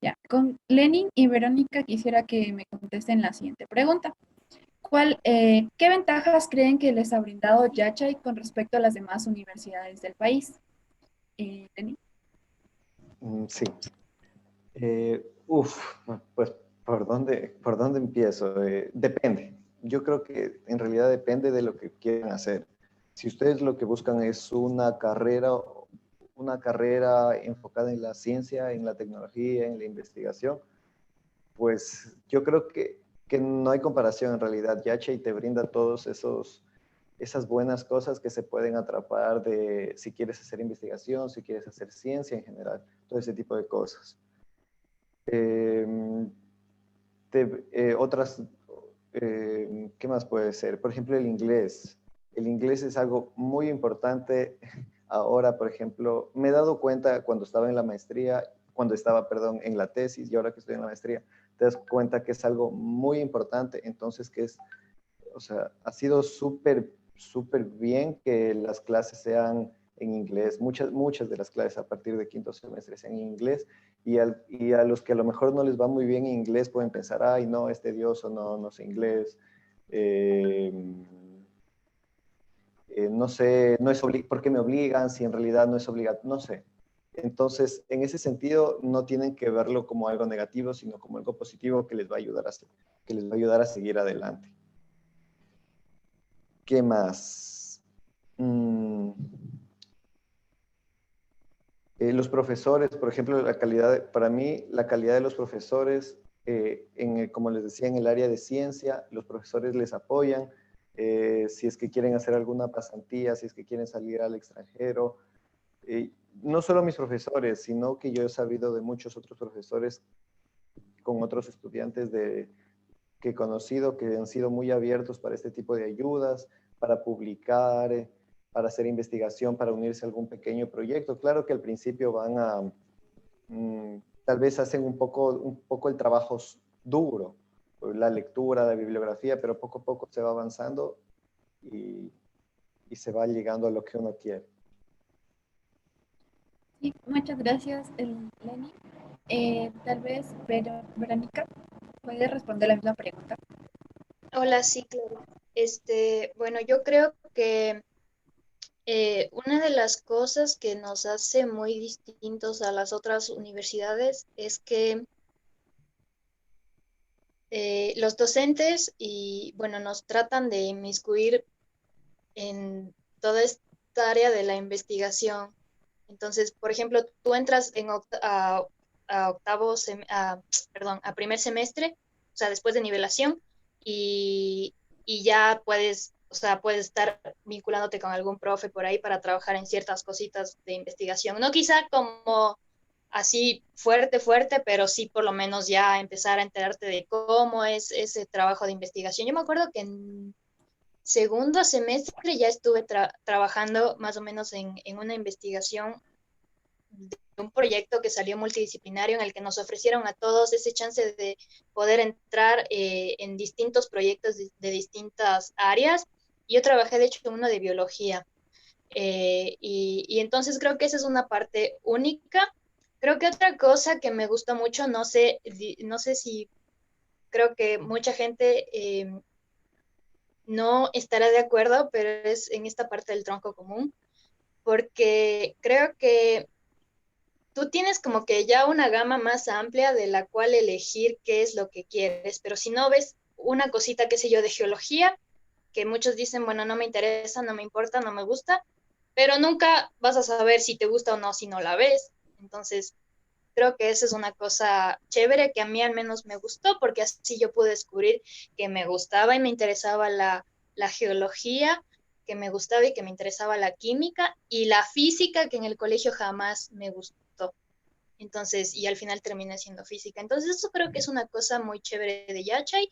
Ya, con Lenin y Verónica quisiera que me contesten la siguiente pregunta. ¿Qué ventajas creen que les ha brindado Yachay con respecto a las demás universidades del país? Lenin. Sí. Uf, pues por dónde empiezo? Depende. Yo creo que en realidad depende de lo que quieran hacer. Si ustedes lo que buscan es una carrera enfocada en la ciencia, en la tecnología, en la investigación, pues yo creo que no hay comparación en realidad. Yache te brinda todos esas buenas cosas que se pueden atrapar de si quieres hacer investigación, si quieres hacer ciencia en general, todo ese tipo de cosas. Eh, Otras, ¿qué más puede ser? Por ejemplo, el inglés. El inglés es algo muy importante. Ahora, por ejemplo, me he dado cuenta cuando estaba en la maestría, cuando estaba, perdón, en la tesis y ahora que estoy en la maestría, te das cuenta que es algo muy importante. Entonces, o sea, ha sido súper bien que las clases sean en inglés. Muchas de las clases a partir de quinto semestre sean en inglés y a los que a lo mejor no les va muy bien en inglés pueden pensar, ay, no, es tedioso, no sé inglés. Eh, no sé, ¿por qué me obligan? Si en realidad no es obligatorio, no sé. Entonces, en ese sentido, no tienen que verlo como algo negativo, sino como algo positivo que les va a ayudar que les va a ayudar a seguir adelante. ¿Qué más? Mm, los profesores, por ejemplo, para mí, la calidad de los profesores, como les decía, en el área de ciencia, los profesores les apoyan. Si es que quieren hacer alguna pasantía, si es que quieren salir al extranjero. No solo mis profesores, sino que yo he sabido de muchos otros profesores con otros estudiantes que he conocido que han sido muy abiertos para este tipo de ayudas, para publicar, para hacer investigación, para unirse a algún pequeño proyecto. Claro que al principio tal vez hacen un poco el trabajo duro, la lectura, la bibliografía, pero poco a poco se va avanzando y, y se va llegando a lo que uno quiere. Sí, muchas gracias, Lenin. Tal vez Verónica puede responder la misma pregunta. Hola, sí, claro. Bueno, yo creo que una de las cosas que nos hace muy distintos a las otras universidades es que los docentes y, bueno, nos tratan de inmiscuir en toda esta área de la investigación. Entonces, por ejemplo, tú entras a perdón, a primer semestre, o sea, después de nivelación, y ya puedes, o sea, puedes estar vinculándote con algún profe por ahí para trabajar en ciertas cositas de investigación. No quizá como así fuerte, pero sí por lo menos ya empezar a enterarte de cómo es ese trabajo de investigación. Yo me acuerdo que en segundo semestre ya estuve trabajando más o menos en una investigación de un proyecto que salió multidisciplinario en el que nos ofrecieron a todos ese chance de poder entrar en distintos proyectos de distintas áreas. Yo trabajé, de hecho, en uno de biología. Y entonces creo que esa es una parte única. Creo que otra cosa que me gustó mucho, no sé si creo que mucha gente no estará de acuerdo, pero es en esta parte del tronco común, porque creo que tú tienes como que ya una gama más amplia de la cual elegir qué es lo que quieres, pero si no ves una cosita, qué sé yo, de geología, que muchos dicen, bueno, no me interesa, no me importa, no me gusta, pero nunca vas a saber si te gusta o no si no la ves. Entonces, creo que esa es una cosa chévere que a mí al menos me gustó, porque así yo pude descubrir que me gustaba y me interesaba la geología, que me gustaba y que me interesaba la química y la física, que en el colegio jamás me gustó. Entonces, y al final terminé siendo física. Entonces, eso creo que es una cosa muy chévere de Yachay,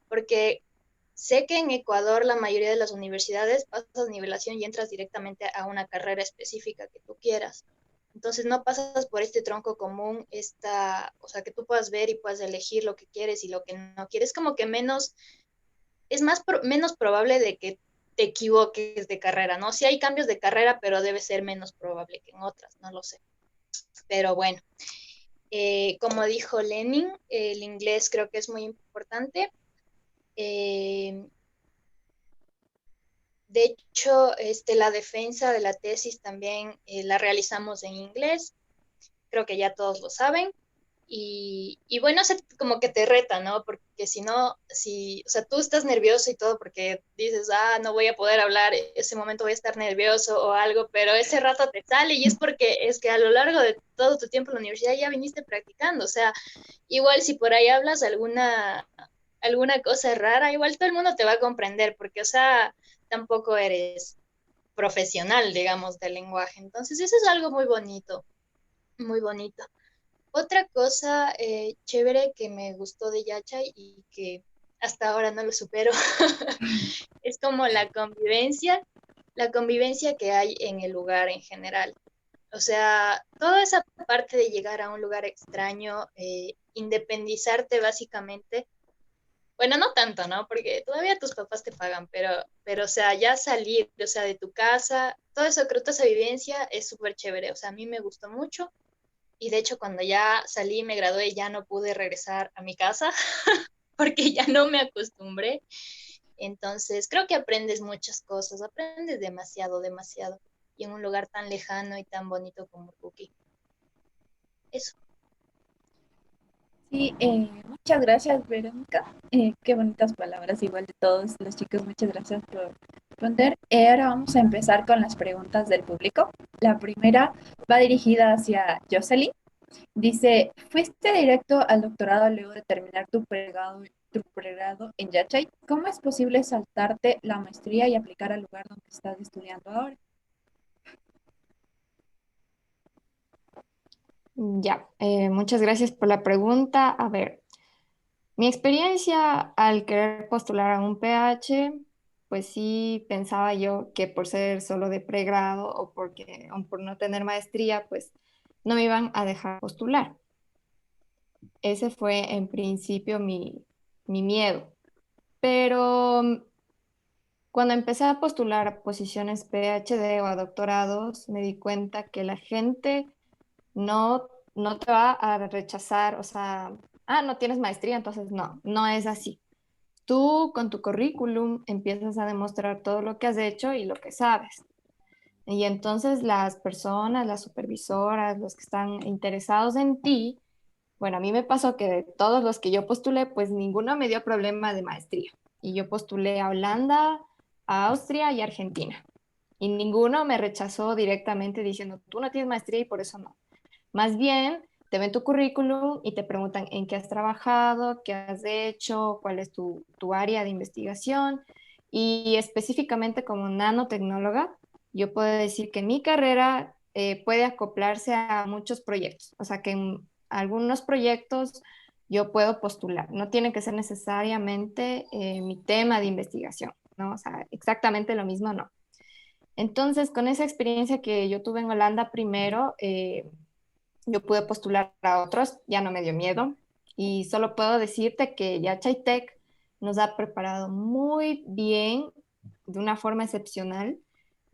porque sé que en Ecuador la mayoría de las universidades pasas nivelación y entras directamente a una carrera específica que tú quieras. Entonces no pasas por este tronco común, o sea, que tú puedas ver y puedas elegir lo que quieres y lo que no quieres, como que menos probable de que te equivoques de carrera, ¿no? Sí hay cambios de carrera, pero debe ser menos probable que en otras, no lo sé. Pero bueno, Como dijo Lenin, el inglés creo que es muy importante. Eh, de hecho, la defensa de la tesis también la realizamos en inglés. Creo que ya todos lo saben. Y bueno, como que te reta, ¿no? Porque si no, o sea, tú estás nervioso y todo porque dices, no voy a poder hablar, ese momento voy a estar nervioso o algo, pero ese rato te sale y es porque es que a lo largo de todo tu tiempo en la universidad ya viniste practicando, o sea, igual si por ahí hablas alguna cosa rara, igual todo el mundo te va a comprender porque, o sea, tampoco eres profesional, digamos, del lenguaje. Entonces, eso es algo muy bonito, muy bonito. Otra cosa chévere que me gustó de Yachay y que hasta ahora no lo supero es como la convivencia que hay en el lugar en general. O sea, toda esa parte de llegar a un lugar extraño, independizarte básicamente, bueno, no tanto, ¿no? Porque todavía tus papás te pagan, pero, o sea, ya salir, o sea, de tu casa, todo eso, creo que esa vivencia es súper chévere. O sea, a mí me gustó mucho. Y de hecho, cuando ya salí, me gradué, ya no pude regresar a mi casa porque ya no me acostumbré. Entonces, creo que aprendes muchas cosas, aprendes demasiado, demasiado. Y en un lugar tan lejano y tan bonito como Coquí. Eso. Sí, muchas gracias, Verónica. Qué bonitas palabras, igual de todos los chicos, muchas gracias por responder. Ahora vamos a empezar con las preguntas del público. La primera va dirigida hacia Jocelyn. Dice, ¿fuiste directo al doctorado luego de terminar tu pregrado en Yachay? ¿Cómo es posible saltarte la maestría y aplicar al lugar donde estás estudiando ahora? Ya, muchas gracias por la pregunta. A ver, mi experiencia al querer postular a un PH, pues sí pensaba yo que por ser solo de pregrado o por no tener maestría, pues no me iban a dejar postular. Ese fue en principio mi miedo. Pero cuando empecé a postular a posiciones PhD o a doctorados, me di cuenta que la gente no te va a rechazar, o sea, no tienes maestría, entonces no es así. Tú con tu currículum empiezas a demostrar todo lo que has hecho y lo que sabes. Y entonces las personas, las supervisoras, los que están interesados en ti, bueno, a mí me pasó que de todos los que yo postulé, pues ninguno me dio problema de maestría. Y yo postulé a Holanda, a Austria y Argentina. Y ninguno me rechazó directamente diciendo, tú no tienes maestría y por eso no. Más bien, te ven tu currículum y te preguntan en qué has trabajado, qué has hecho, cuál es tu área de investigación. Y específicamente como nanotecnóloga, yo puedo decir que mi carrera puede acoplarse a muchos proyectos. O sea, que en algunos proyectos yo puedo postular. No tiene que ser necesariamente mi tema de investigación, ¿no? O sea, exactamente lo mismo, no. Entonces, con esa experiencia que yo tuve en Holanda primero, yo pude postular a otros, ya no me dio miedo. Y solo puedo decirte que ya Tech nos ha preparado muy bien, de una forma excepcional.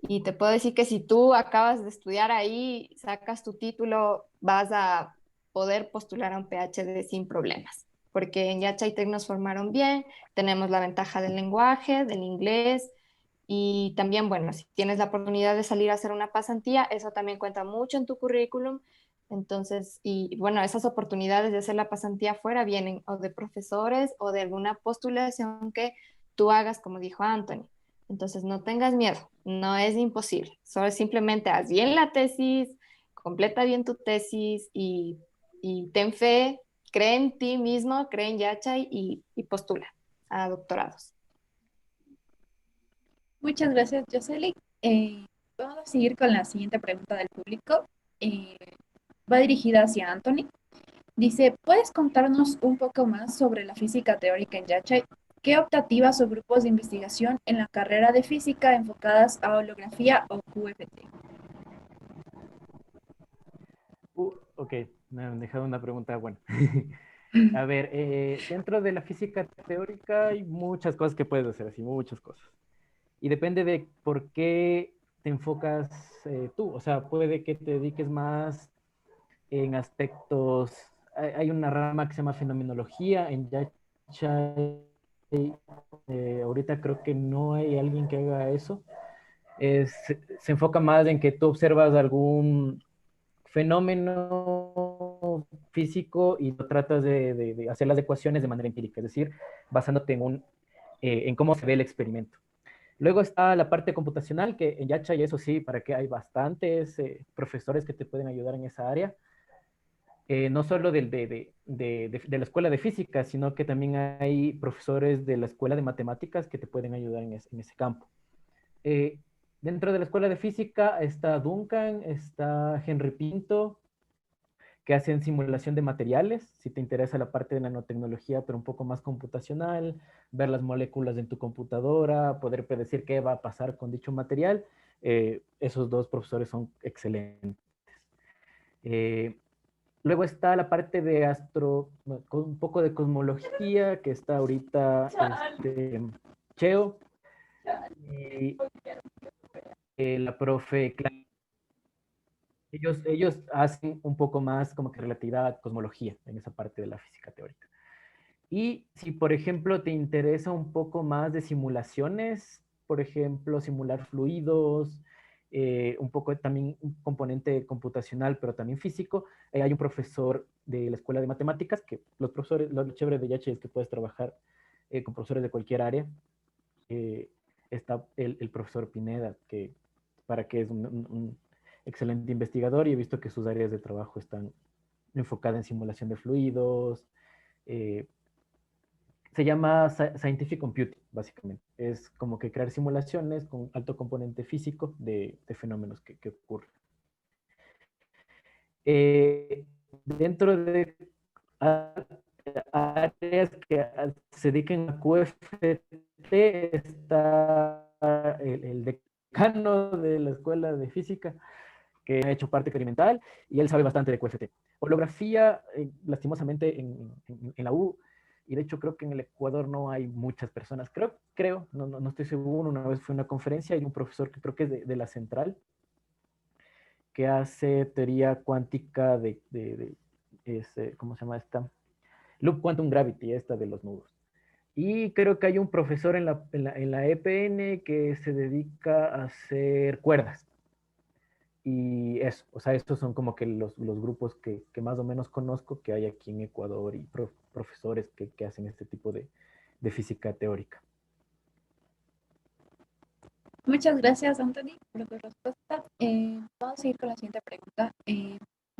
Y te puedo decir que si tú acabas de estudiar ahí, sacas tu título, vas a poder postular a un PhD sin problemas. Porque en Yachay Tech nos formaron bien, tenemos la ventaja del lenguaje, del inglés, y también, bueno, si tienes la oportunidad de salir a hacer una pasantía, eso también cuenta mucho en tu currículum. Entonces, y bueno, esas oportunidades de hacer la pasantía afuera vienen o de profesores o de alguna postulación que tú hagas, como dijo Anthony. Entonces, no tengas miedo, no es imposible. Solo simplemente haz bien la tesis, completa bien tu tesis y ten fe, cree en ti mismo, cree en Yachay y postula a doctorados. Muchas gracias, Jocelyn. Vamos a seguir con la siguiente pregunta del público. Eh, Va dirigida hacia Anthony. Dice, ¿puedes contarnos un poco más sobre la física teórica en Yachay? ¿Qué optativas o grupos de investigación en la carrera de física enfocadas a holografía o QFT? Ok, me han dejado una pregunta buena. A ver, dentro de la física teórica hay muchas cosas que puedes hacer, así, muchas cosas. Y depende de por qué te enfocas tú. O sea, puede que te dediques más en aspectos hay una rama que se llama fenomenología en Yachay. Ahorita creo que no hay alguien que haga eso. Se enfoca más en que tú observas algún fenómeno físico y lo tratas de hacer las ecuaciones de manera empírica, es decir, basándote en cómo se ve el experimento. Luego está la parte computacional, que en Yacha, y eso sí, para que hay bastantes profesores que te pueden ayudar en esa área. No solo de la escuela de física, sino que también hay profesores de la escuela de matemáticas que te pueden ayudar en ese campo. Eh, Dentro de la escuela de física está Duncan, está Henry Pinto, que hacen simulación de materiales, si te interesa la parte de nanotecnología, pero un poco más computacional, ver las moléculas en tu computadora, poder predecir qué va a pasar con dicho material. Esos dos profesores son excelentes. Luego está la parte de con un poco de cosmología, que está ahorita Cheo, y la profe Clara. Ellos hacen un poco más como que relatividad a cosmología en esa parte de la física teórica. Y si, por ejemplo, te interesa un poco más de simulaciones, por ejemplo, simular fluidos, un poco también un componente computacional, pero también físico, hay un profesor de la escuela de matemáticas, que los profesores, lo chévere de Yache es que puedes trabajar con profesores de cualquier área. Está el profesor Pineda, que para que es un excelente investigador, y he visto que sus áreas de trabajo están enfocadas en simulación de fluidos. Se llama Scientific Computing, básicamente. Es como que crear simulaciones con alto componente físico de fenómenos que ocurren. Dentro de áreas que se dediquen a QFT está el decano de la escuela de física, que ha hecho parte experimental, y él sabe bastante de QFT. Holografía, lastimosamente, en la U, y de hecho creo que en el Ecuador no hay muchas personas. Creo, no estoy seguro, una vez fue una conferencia y un profesor que creo que es de la Central, que hace teoría cuántica ¿cómo se llama esta? Loop Quantum Gravity, esta de los nudos. Y creo que hay un profesor en la EPN que se dedica a hacer cuerdas. Y eso, o sea, estos son como que los grupos que más o menos conozco que hay aquí en Ecuador, y profesores que hacen este tipo de física teórica. Muchas gracias, Anthony, por tu respuesta. Vamos a ir con la siguiente pregunta.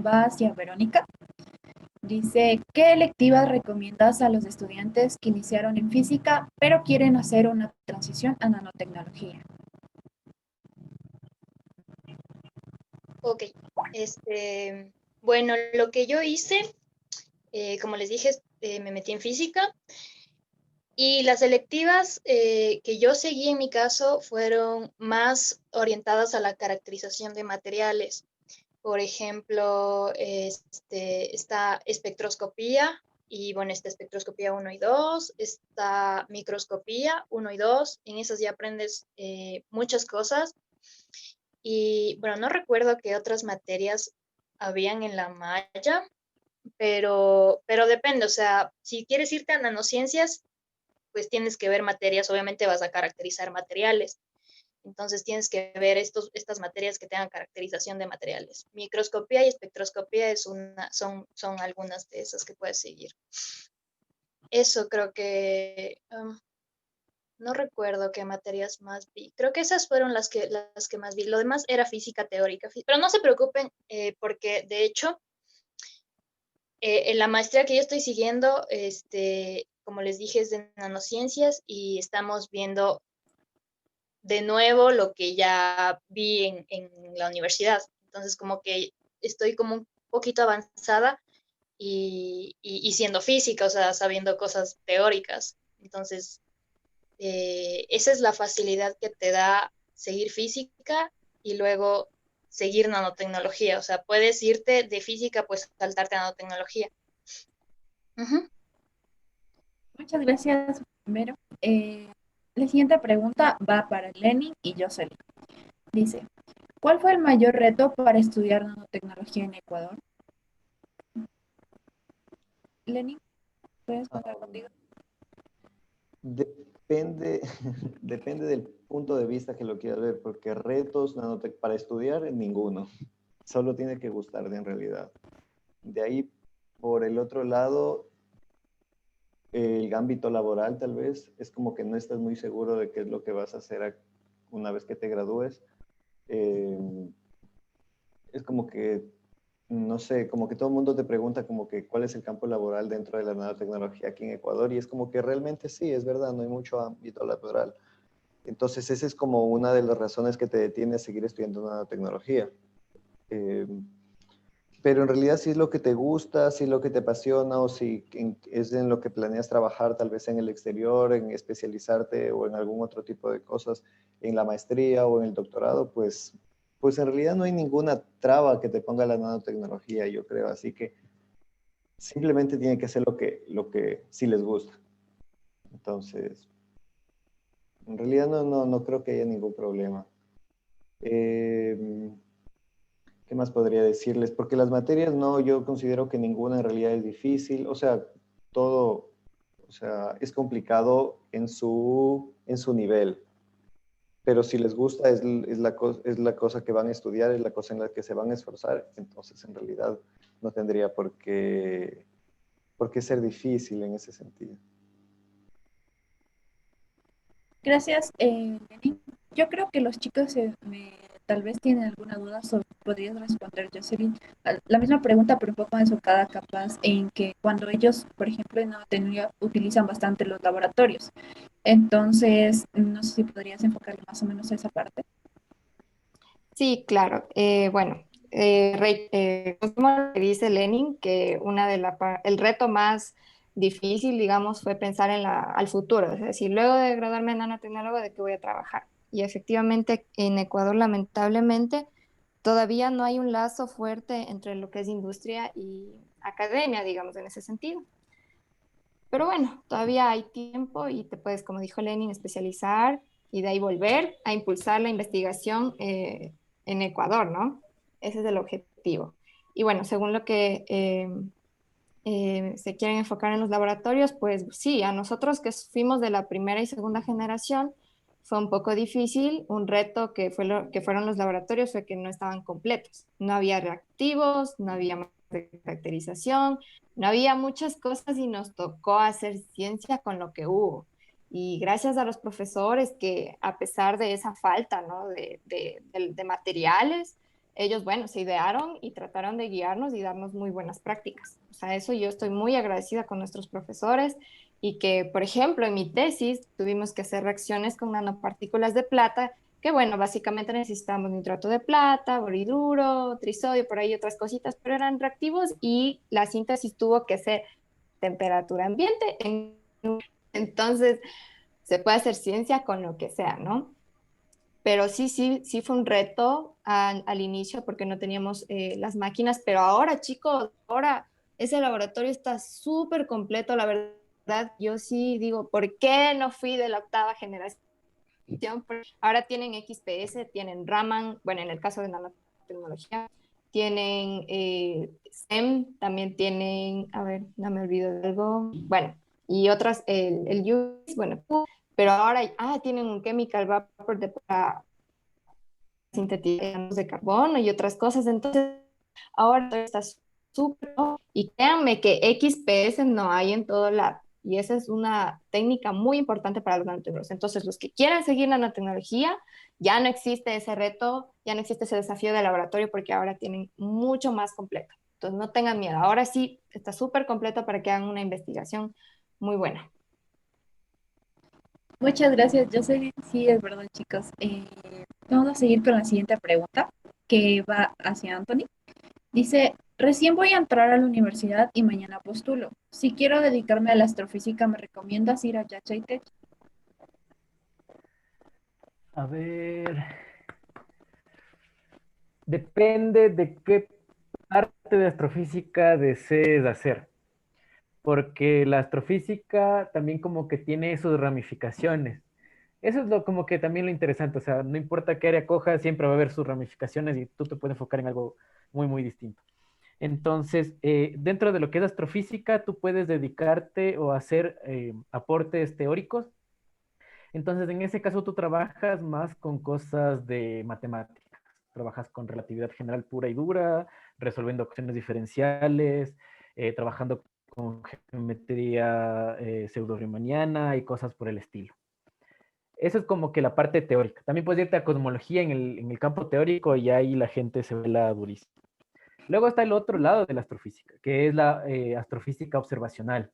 Va hacia Verónica. Dice, ¿qué electivas recomiendas a los estudiantes que iniciaron en física, pero quieren hacer una transición a nanotecnología? Ok, bueno, lo que yo hice, como les dije, me metí en física, y las selectivas que yo seguí en mi caso fueron más orientadas a la caracterización de materiales. Por ejemplo, esta espectroscopía, y bueno, esta espectroscopía 1 y 2, esta microscopía 1 y 2, en esas ya aprendes muchas cosas. Y bueno, no recuerdo qué otras materias habían en la malla, pero depende, o sea, si quieres irte a nanociencias, pues tienes que ver materias, obviamente vas a caracterizar materiales. Entonces tienes que ver estas materias que tengan caracterización de materiales. Microscopía y espectroscopía son algunas de esas que puedes seguir. Eso creo que, no recuerdo qué materias más vi. Creo que esas fueron las que más vi. Lo demás era física teórica. Pero no se preocupen, porque de hecho, en la maestría que yo estoy siguiendo, como les dije, es de nanociencias, y estamos viendo de nuevo lo que ya vi en la universidad. Entonces, como que estoy como un poquito avanzada, y siendo física, o sea, sabiendo cosas teóricas. Entonces, esa es la facilidad que te da seguir física y luego seguir nanotecnología. O sea, puedes irte de física, pues saltarte a nanotecnología. Uh-huh. Muchas gracias, Vero. La siguiente pregunta va para Lenny y Jocelyn. Dice, ¿cuál fue el mayor reto para estudiar nanotecnología en Ecuador? Lenin, ¿puedes Ah, contar contigo? depende, depende del punto de vista que lo quieras ver, porque retos para estudiar, ninguno. Solo tiene que gustarte en realidad. De ahí, por el otro lado, el ámbito laboral tal vez es como que no estás muy seguro de qué es lo que vas a hacer una vez que te gradúes. Eh, es como que, no sé, como que todo el mundo te pregunta como que cuál es el campo laboral dentro de la nanotecnología aquí en Ecuador y es como que realmente sí, es verdad, no hay mucho ámbito laboral. Entonces, esa es como una de las razones que te detiene a seguir estudiando nanotecnología. Eh, pero en realidad si es lo que te gusta, si es lo que te apasiona o si es en lo que planeas trabajar tal vez en el exterior, en especializarte o en algún otro tipo de cosas, en la maestría o en el doctorado, pues en realidad no hay ninguna traba que te ponga la nanotecnología, yo creo. Así que simplemente tiene que hacer lo que sí les gusta. Entonces, en realidad no creo que haya ningún problema. Eh, ¿Qué más podría decirles? Porque las materias no, yo considero que ninguna en realidad es difícil. O sea, todo, o sea, es complicado en su nivel. Pero si les gusta, es la cosa que van a estudiar, es la cosa en la que se van a esforzar. Entonces, en realidad, no tendría por qué ser difícil en ese sentido. Gracias, Lenin. Yo creo que los chicos tal vez tienen alguna duda sobre, podrías responder, Jocelyn, la misma pregunta, pero un poco más enfocada capaz en que cuando ellos, por ejemplo, en nanotecnología utilizan bastante los laboratorios. Entonces, no sé si podrías enfocarle más o menos a esa parte. Sí, claro. Bueno, como lo que dice Lenin, que el reto más difícil, digamos, fue pensar al futuro, es decir, luego de graduarme en nanotecnólogo, ¿de qué voy a trabajar? Y efectivamente, en Ecuador, lamentablemente, todavía no hay un lazo fuerte entre lo que es industria y academia, digamos, en ese sentido. Pero bueno, todavía hay tiempo y te puedes, como dijo Lenin, especializar y de ahí volver a impulsar la investigación en Ecuador, ¿no? Ese es el objetivo. Y bueno, según lo que se quieren enfocar en los laboratorios, pues sí, a nosotros que fuimos de la primera y segunda generación fue un poco difícil. Un reto que fueron los laboratorios fue que no estaban completos. No había reactivos, no había más de caracterización, no había muchas cosas y nos tocó hacer ciencia con lo que hubo. Y gracias a los profesores que a pesar de esa falta, ¿no? de materiales, ellos, bueno, se idearon y trataron de guiarnos y darnos muy buenas prácticas. O sea, eso yo estoy muy agradecida con nuestros profesores y que, por ejemplo, en mi tesis tuvimos que hacer reacciones con nanopartículas de plata, que bueno, básicamente necesitamos nitrato de plata, boriduro, trisodio, por ahí otras cositas, pero eran reactivos y la síntesis tuvo que ser temperatura ambiente. Entonces, se puede hacer ciencia con lo que sea, ¿no? Pero sí fue un reto al inicio porque no teníamos las máquinas, pero ahora, chicos, ahora ese laboratorio está súper completo, la verdad. Yo sí digo, ¿por qué no fui de la octava generación? Ahora tienen XPS, tienen Raman, bueno, en el caso de nanotecnología, tienen STEM, también tienen, a ver, no me olvido de algo, bueno, y otras, el UIS, bueno, pero ahora, tienen un chemical vapor para sintetizar de carbono y otras cosas. Entonces, ahora todo está súper, ¿no? Y créanme que XPS no hay en todo lado. Y esa es una técnica muy importante para los nanotecnólogos. Entonces, los que quieran seguir nanotecnología, ya no existe ese reto, ya no existe ese desafío de laboratorio porque ahora tienen mucho más completo. Entonces, no tengan miedo. Ahora sí está súper completo para que hagan una investigación muy buena. Muchas gracias, Jocelyn. Sí, es verdad, chicos. Vamos a seguir con la siguiente pregunta, que va hacia Anthony. Dice, recién voy a entrar a la universidad y mañana postulo. Si quiero dedicarme a la astrofísica, ¿me recomiendas ir a Yachay Tech? A ver, depende de qué parte de astrofísica desees hacer, porque la astrofísica también como que tiene sus ramificaciones. Eso es como que también lo interesante, o sea, no importa qué área cojas, siempre va a haber sus ramificaciones y tú te puedes enfocar en algo muy, muy distinto. Entonces, dentro de lo que es astrofísica, tú puedes dedicarte o hacer aportes teóricos. Entonces, en ese caso, tú trabajas más con cosas de matemáticas. Trabajas con relatividad general pura y dura, resolviendo ecuaciones diferenciales, trabajando con geometría pseudo-riemanniana y cosas por el estilo. Eso es como que la parte teórica. También puedes irte a cosmología en el campo teórico y ahí la gente se vela durísimo. Luego está el otro lado de la astrofísica, que es la astrofísica observacional.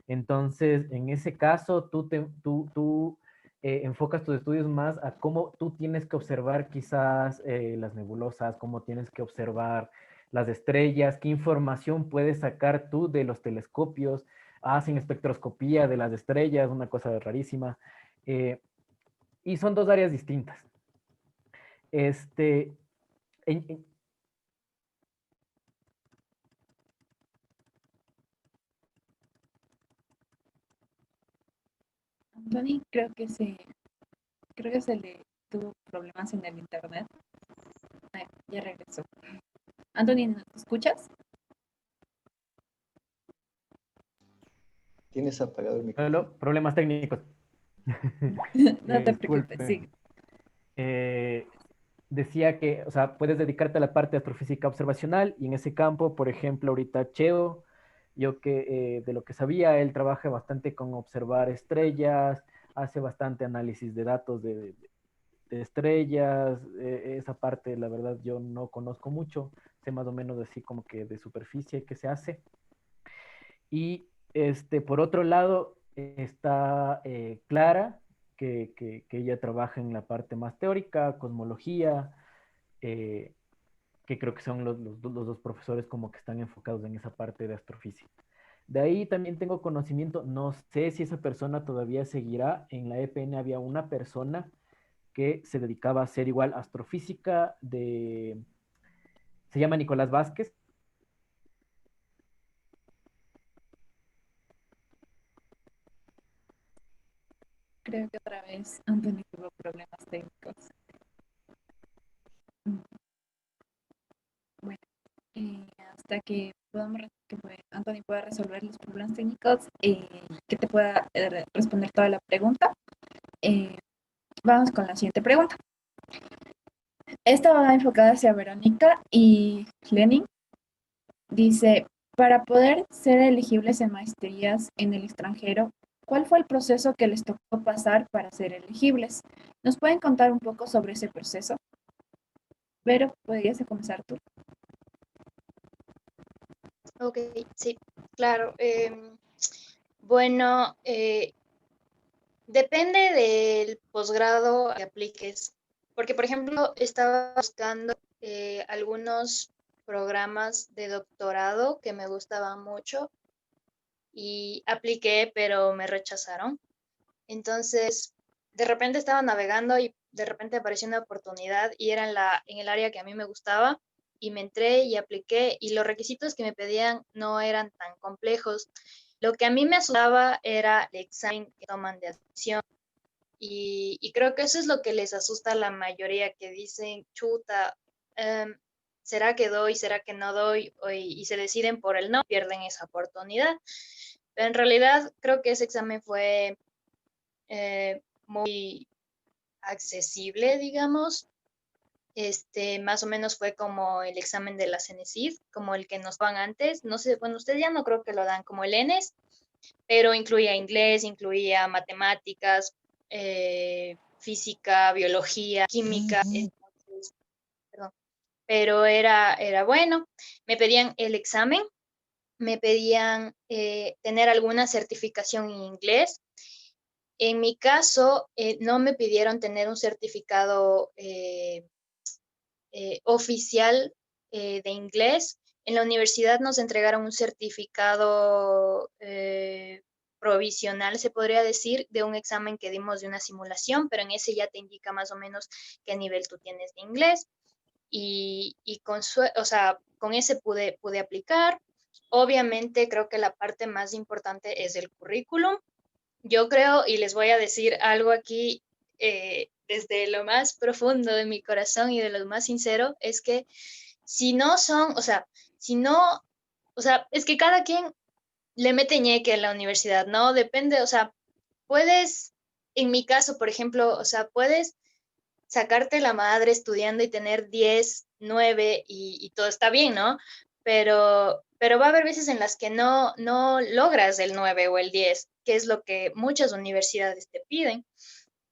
Entonces, en ese caso, tú enfocas tus estudios más a cómo tú tienes que observar quizás las nebulosas, cómo tienes que observar las estrellas, qué información puedes sacar tú de los telescopios, hacen espectroscopía de las estrellas, una cosa rarísima. Eh, y son dos áreas distintas. Este, en, en, Anthony, creo que se le tuvo problemas en el internet. Ay, ya regresó. Anthony, ¿nos escuchas? Tienes apagado el micrófono. problemas técnicos. No te preocupes, Disculpe. sigue. Eh, decía que, o sea, puedes dedicarte a la parte de astrofísica observacional y en ese campo, por ejemplo, ahorita Cheo, yo que de lo que sabía, él trabaja bastante con observar estrellas, hace bastante análisis de datos de estrellas, esa parte, la verdad, yo no conozco mucho, sé más o menos así como que de superficie que se hace. Y por otro lado está Clara, que ella trabaja en la parte más teórica, cosmología, eh, que creo que son los dos profesores como que están enfocados en esa parte de astrofísica. De ahí también tengo conocimiento, no sé si esa persona todavía seguirá, en la EPN había una persona que se dedicaba a hacer igual astrofísica se llama Nicolás Vázquez. Creo que otra vez Anthony tuvo problemas técnicos. Bueno, hasta que Anthony pueda resolver los problemas técnicos, que te pueda responder toda la pregunta. Vamos con la siguiente pregunta. Esta va enfocada hacia Verónica y Lenin. Dice, para poder ser elegibles en maestrías en el extranjero, ¿cuál fue el proceso que les tocó pasar para ser elegibles? ¿Nos pueden contar un poco sobre ese proceso? Vero, ¿podrías comenzar tú? Ok, sí, claro. Bueno, depende del posgrado que apliques, porque por ejemplo estaba buscando algunos programas de doctorado que me gustaban mucho y apliqué, pero me rechazaron. Entonces, de repente estaba navegando y de repente apareció una oportunidad y era en el área que a mí me gustaba y me entré y apliqué y los requisitos que me pedían no eran tan complejos. Lo que a mí me asustaba era el examen que toman de admisión y creo que eso es lo que les asusta a la mayoría que dicen, chuta, ¿será que doy? ¿Será que no doy? Y se deciden por el no, pierden esa oportunidad. Pero en realidad creo que ese examen fue muy accesible, digamos. Más o menos fue como el examen de la CENESID, como el que nos dan antes. No sé, bueno, ustedes ya no creo que lo dan como el ENES, pero incluía inglés, incluía matemáticas, física, biología, química, entonces, perdón, pero era bueno. Me pedían el examen, me pedían tener alguna certificación en inglés. En mi caso, no me pidieron tener un certificado oficial de inglés. En la universidad nos entregaron un certificado provisional, se podría decir, de un examen que dimos de una simulación, pero en ese ya te indica más o menos qué nivel tú tienes de inglés. Y o sea, con ese pude aplicar. Obviamente creo que la parte más importante es el currículum. Yo creo, y les voy a decir algo aquí desde lo más profundo de mi corazón y de lo más sincero, es que si no son, o sea, Si no, o sea, es que cada quien le mete ñeque en la universidad, ¿no? Depende, o sea, puedes, en mi caso, por ejemplo, o sea, puedes sacarte la madre estudiando y tener 10 9 y todo está bien, ¿no? Pero va a haber veces en las que no logras el 9 o el 10, que es lo que muchas universidades te piden.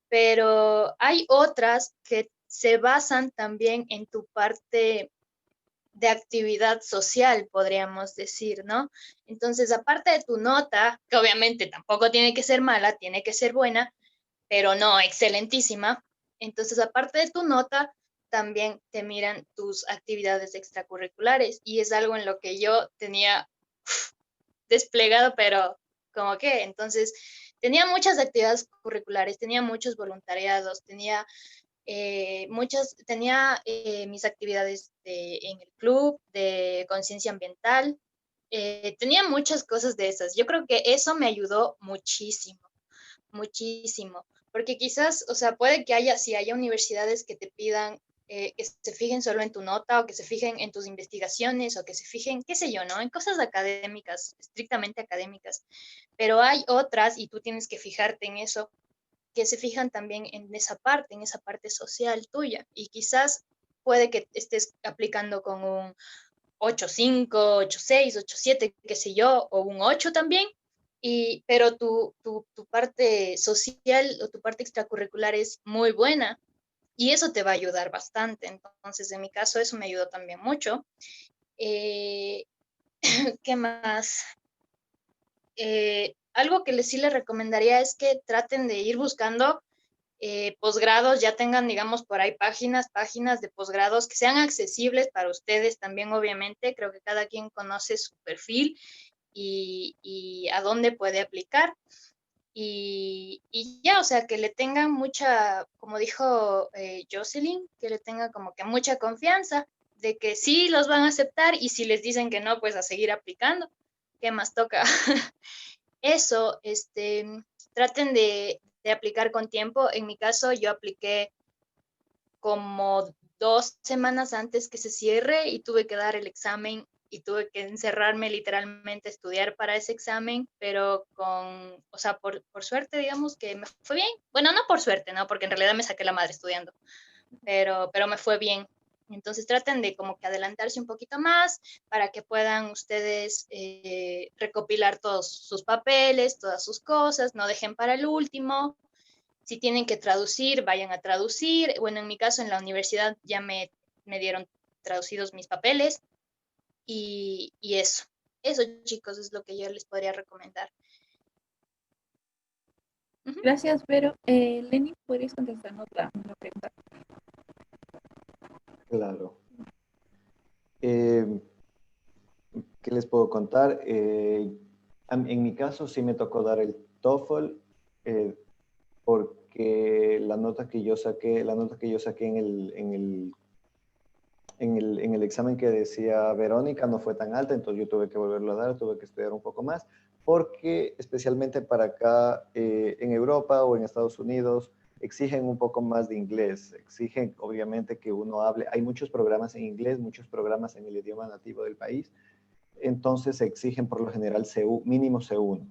Pero hay otras que se basan también en tu parte de actividad social, podríamos decir, ¿no? Entonces, aparte de tu nota, que obviamente tampoco tiene que ser mala, tiene que ser buena, pero no excelentísima. Entonces, aparte de tu nota, también te miran tus actividades extracurriculares y es algo en lo que yo tenía desplegado, pero como que, entonces, tenía muchas actividades curriculares, tenía muchos voluntariados, tenía mis actividades en el club de conciencia ambiental, tenía muchas cosas de esas. Yo creo que eso me ayudó muchísimo, muchísimo, porque quizás, o sea, puede que haya, si haya universidades que te pidan que se fijen solo en tu nota o que se fijen en tus investigaciones o que se fijen, qué sé yo, ¿no? En cosas académicas, estrictamente académicas, pero hay otras y tú tienes que fijarte en eso que se fijan también en esa parte social tuya. Y quizás puede que estés aplicando con un 8.5, 8.6, 8.7, qué sé yo, o un 8 también, pero tu parte social o tu parte extracurricular es muy buena y eso te va a ayudar bastante. Entonces, en mi caso, eso me ayudó también mucho. Eh, ¿Qué más? Algo que sí les recomendaría es que traten de ir buscando posgrados, ya tengan, digamos, por ahí páginas de posgrados que sean accesibles para ustedes también, obviamente. Creo que cada quien conoce su perfil y a dónde puede aplicar. Y ya, o sea, que le tengan mucha, como dijo Jocelyn, que le tengan como que mucha confianza de que sí los van a aceptar y si les dicen que no, pues a seguir aplicando. ¿Qué más toca? Eso, traten de aplicar con tiempo. En mi caso, yo apliqué como 2 semanas antes que se cierre y tuve que dar el examen y tuve que encerrarme literalmente a estudiar para ese examen, pero o sea, por suerte, digamos que me fue bien. Bueno, no por suerte, ¿no? Porque en realidad me saqué la madre estudiando, pero me fue bien. Entonces traten de como que adelantarse un poquito más para que puedan ustedes recopilar todos sus papeles, todas sus cosas, no dejen para el último. Si tienen que traducir, vayan a traducir. Bueno, en mi caso en la universidad ya me dieron traducidos mis papeles y eso. Eso, chicos, es lo que yo les podría recomendar. Ujú. Gracias, Vero. Lenny, ¿podrías contestar una pregunta? Claro. Eh, ¿Qué les puedo contar? En mi caso sí me tocó dar el TOEFL eh, porque la nota que yo saqué en el examen que decía Verónica no fue tan alta, entonces yo tuve que volverlo a dar, tuve que estudiar un poco más, porque especialmente para acá en Europa o en Estados Unidos exigen un poco más de inglés, exigen obviamente que uno hable, hay muchos programas en inglés, muchos programas en el idioma nativo del país, entonces se exigen por lo general mínimo C1.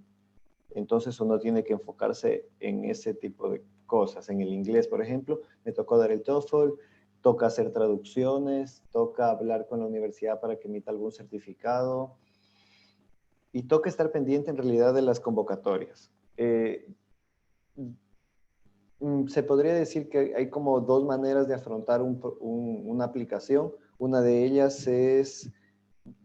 Entonces uno tiene que enfocarse en ese tipo de cosas. En el inglés, por ejemplo, me tocó dar el TOEFL, toca hacer traducciones, toca hablar con la universidad para que emita algún certificado y toca estar pendiente en realidad de las convocatorias. Se podría decir que hay como dos maneras de afrontar una aplicación. Una de ellas es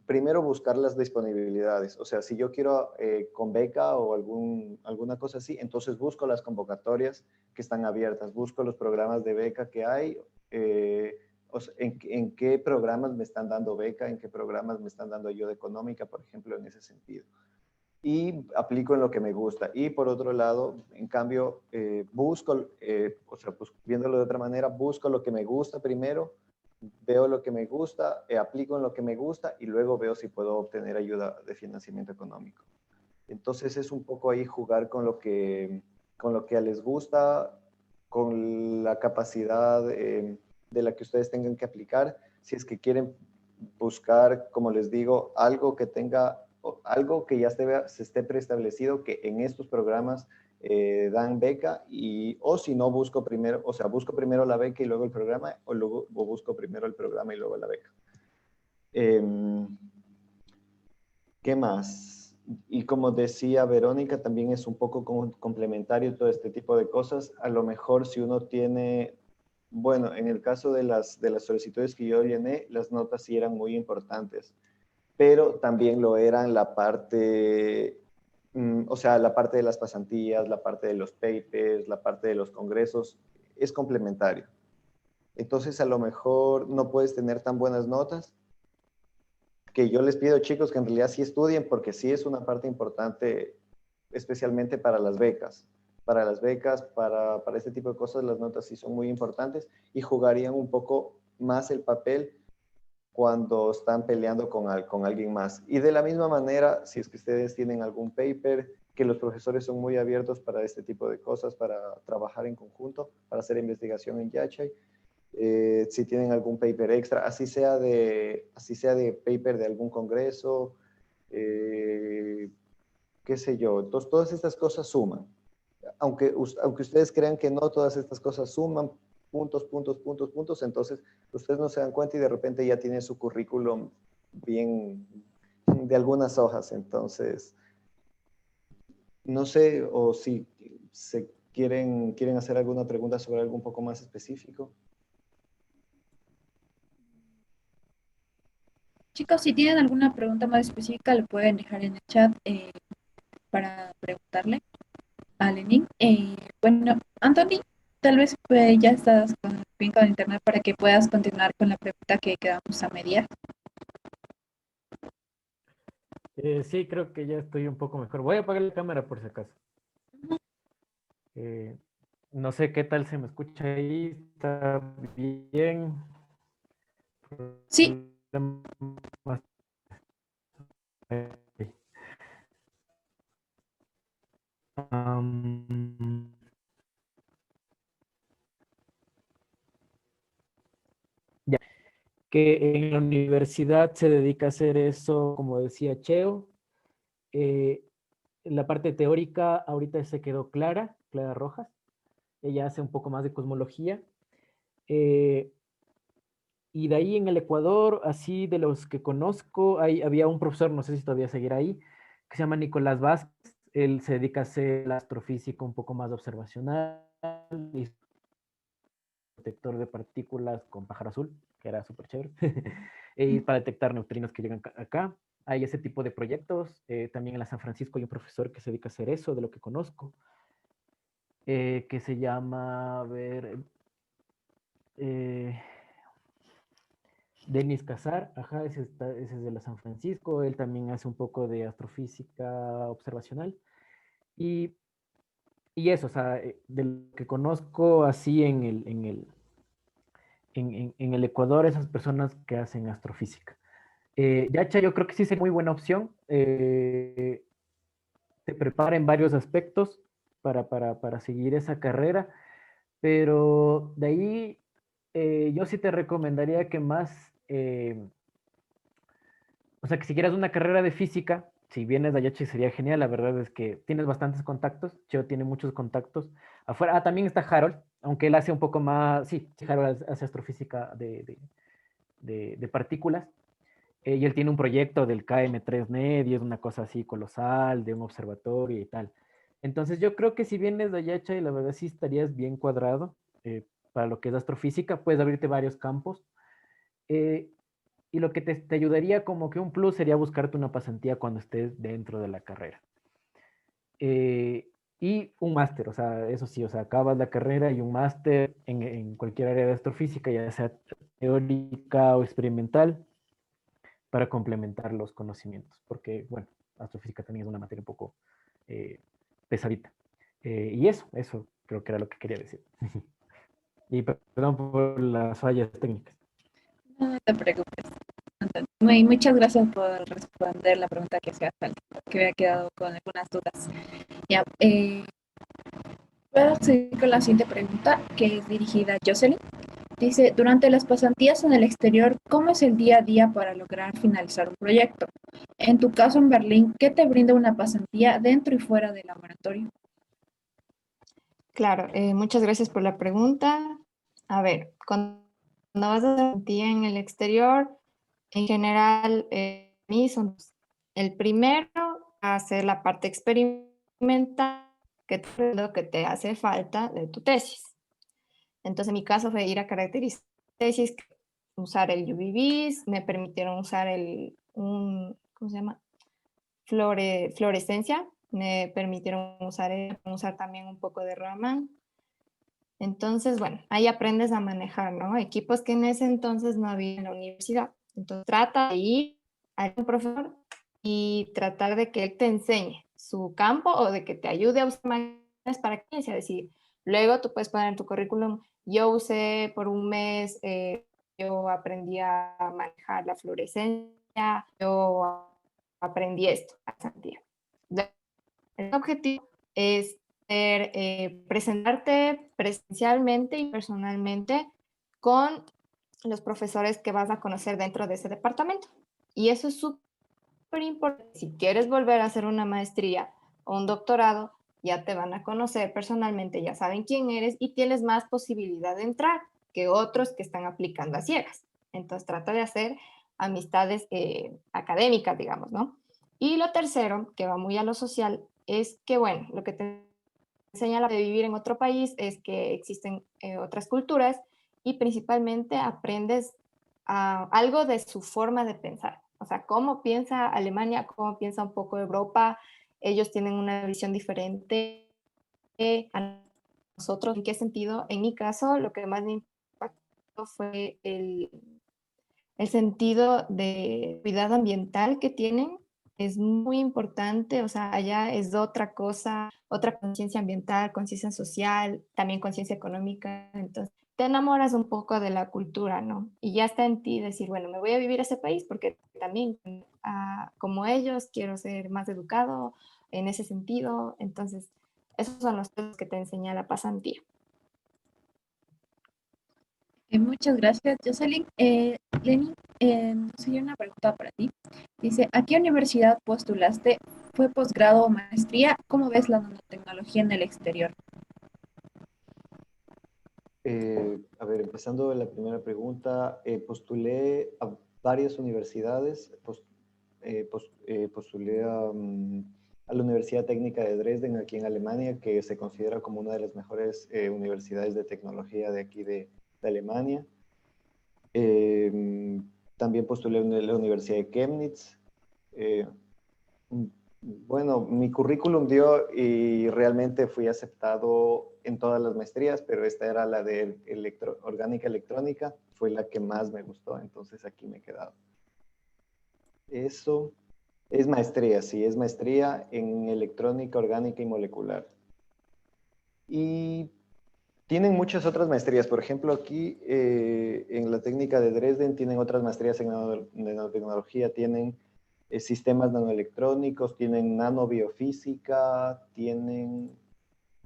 primero buscar las disponibilidades. O sea, si yo quiero con beca o alguna cosa así, entonces busco las convocatorias que están abiertas, busco los programas de beca que hay, o sea, en qué programas me están dando beca, en qué programas me están dando ayuda económica, por ejemplo, en ese sentido. Y aplico en lo que me gusta. Y por otro lado, en cambio, busco, o sea, pues, viéndolo de otra manera, busco lo que me gusta primero, veo lo que me gusta, aplico en lo que me gusta y luego veo si puedo obtener ayuda de financiamiento económico. Entonces es un poco ahí jugar con lo que les gusta, con la capacidad de la que ustedes tengan que aplicar. Si es que quieren buscar, como les digo, algo que tenga, algo que ya se esté preestablecido, que en estos programas dan beca, o si no, busco primero, o sea, busco primero la beca y luego el programa, o busco primero el programa y luego la beca. ¿Qué más? Y como decía Verónica, también es un poco complementario todo este tipo de cosas. A lo mejor si uno tiene, bueno, en el caso de las solicitudes que yo llené, las notas sí eran muy importantes, pero también lo eran la parte, o sea, la parte de las pasantías, la parte de los papers, la parte de los congresos, es complementario. Entonces, a lo mejor no puedes tener tan buenas notas, que yo les pido, chicos, que en realidad sí estudien, porque sí es una parte importante, especialmente para las becas. Para las becas, para este tipo de cosas, las notas sí son muy importantes y jugarían un poco más el papel cuando están peleando con alguien más. Y de la misma manera, si es que ustedes tienen algún paper, que los profesores son muy abiertos para este tipo de cosas, para trabajar en conjunto, para hacer investigación en Yachay. Si tienen algún paper extra, así sea de paper de algún congreso, qué sé yo. Entonces, todas estas cosas suman. Aunque ustedes crean que no, todas estas cosas suman puntos, puntos, puntos, puntos, entonces ustedes no se dan cuenta y de repente ya tienen su currículum bien de algunas hojas. Entonces, no sé, o si quieren hacer alguna pregunta sobre algo un poco más específico. Chicos, si tienen alguna pregunta más específica, lo pueden dejar en el chat para preguntarle a Lenin. Bueno, Anthony, tal vez ya estás bien con internet para que puedas continuar con la pregunta que quedamos a mediar. Sí, creo que ya estoy un poco mejor. Voy a apagar la cámara por si acaso. No sé qué tal se me escucha ahí. ¿Está bien? Sí, Am, ya, que en la universidad se dedica a hacer eso, como decía Cheo. La parte teórica ahorita se quedó Clara Rojas. Ella hace un poco más de cosmología. Y de ahí en el Ecuador, así de los que conozco, había un profesor, no sé si todavía seguirá ahí, que se llama Nicolás Vázquez. Él se dedica a hacer la astrofísica un poco más observacional y detector de partículas con pájaro azul, que era súper chévere, y para detectar neutrinos que llegan acá. Hay ese tipo de proyectos. También en la San Francisco hay un profesor que se dedica a hacer eso, de lo que conozco, que se llama, a ver, Denis Casar, ajá, ese es de la San Francisco. Él también hace un poco de astrofísica observacional. Y, y eso, o sea, de lo que conozco así en el Ecuador, esas personas que hacen astrofísica. Yacha, yo creo que sí es muy buena opción. Te prepara en varios aspectos para seguir esa carrera, pero de ahí yo sí te recomendaría que más, o sea, que si quieres una carrera de física, si vienes de Ayache sería genial. La verdad es que tienes bastantes contactos. Cheo tiene muchos contactos afuera. Ah, también está Harold, aunque él hace un poco más, sí, Harold hace astrofísica de partículas. Y él tiene un proyecto del KM3NET y es una cosa así colosal, de un observatorio y tal. Entonces yo creo que si vienes de Ayacha, y la verdad sí estarías bien cuadrado para lo que es astrofísica, puedes abrirte varios campos. Eh, y lo que te ayudaría como que un plus sería buscarte una pasantía cuando estés dentro de la carrera. Y un máster, o sea, eso sí, o sea, acabas la carrera y un máster en cualquier área de astrofísica, ya sea teórica o experimental, para complementar los conocimientos, porque, bueno, astrofísica también es una materia un poco pesadita. Y eso creo que era lo que quería decir. Y perdón por las fallas técnicas. no te preocupes, Anthony. Muchas gracias por responder la pregunta que hacía falta, que había quedado con algunas dudas. Ya, puedo seguir con la siguiente pregunta, que es dirigida a Jocelyn. Dice, durante las pasantías en el exterior, ¿cómo es el día a día para lograr finalizar un proyecto? En tu caso en Berlín, ¿qué te brinda una pasantía dentro y fuera del laboratorio? Claro, muchas gracias por la pregunta. A ver, cuando vas a hacer pasantía en el exterior, en general, mí son dos. El primero, hacer la parte experimental que te hace falta de tu tesis. Entonces, en mi caso fue ir a caracterizar tesis, usar el UV-Vis, me permitieron usar ¿cómo se llama? Fluorescencia, me permitieron usar también un poco de Raman. Entonces, bueno, ahí aprendes a manejar, ¿no? Equipos que en ese entonces no había en la universidad. Entonces, trata de ir a un profesor y tratar de que él te enseñe su campo o de que te ayude a usar máquinas para que sea decir, luego tú puedes poner en tu currículum, yo usé por un mes, yo aprendí a manejar la fluorescencia, yo aprendí esto, Santiago. El objetivo es presentarte presencialmente y personalmente con los profesores que vas a conocer dentro de ese departamento. Y eso es súper importante. Si quieres volver a hacer una maestría o un doctorado, ya te van a conocer personalmente, ya saben quién eres y tienes más posibilidad de entrar que otros que están aplicando a ciegas. Entonces trata de hacer amistades académicas, digamos, ¿no? Y lo tercero, que va muy a lo social, es que, bueno, lo que te enseña de vivir en otro país es que existen otras culturas y principalmente aprendes algo de su forma de pensar. O sea, cómo piensa Alemania, cómo piensa un poco Europa. Ellos tienen una visión diferente a nosotros. ¿En qué sentido? En mi caso, lo que más me impactó fue el sentido de cuidado ambiental que tienen. Es muy importante, o sea, allá es otra cosa, otra conciencia ambiental, conciencia social, también conciencia económica. Entonces, te enamoras un poco de la cultura, ¿no? Y ya está en ti decir, bueno, me voy a vivir a ese país porque también, como ellos, quiero ser más educado en ese sentido. Entonces, esos son los temas que te enseña la pasantía. Muchas gracias, Jocelyn. Lenny, sería una pregunta para ti. Dice, ¿a qué universidad postulaste? ¿Fue posgrado o maestría? ¿Cómo ves la nanotecnología en el exterior? A ver, empezando la primera pregunta, postulé a varias universidades, postulé a la Universidad Técnica de Dresden, aquí en Alemania, que se considera como una de las mejores universidades de tecnología de aquí de Alemania. También postulé a la Universidad de Chemnitz. Eh, bueno, mi currículum dio y realmente fui aceptado en todas las maestrías, pero esta era la de orgánica electrónica, fue la que más me gustó, entonces aquí me he quedado. Eso es maestría, sí, es maestría en electrónica, orgánica y molecular. Y tienen muchas otras maestrías, por ejemplo, aquí en la técnica de Dresden tienen otras maestrías en nanotecnología, tienen sistemas nanoelectrónicos, tienen nanobiofísica,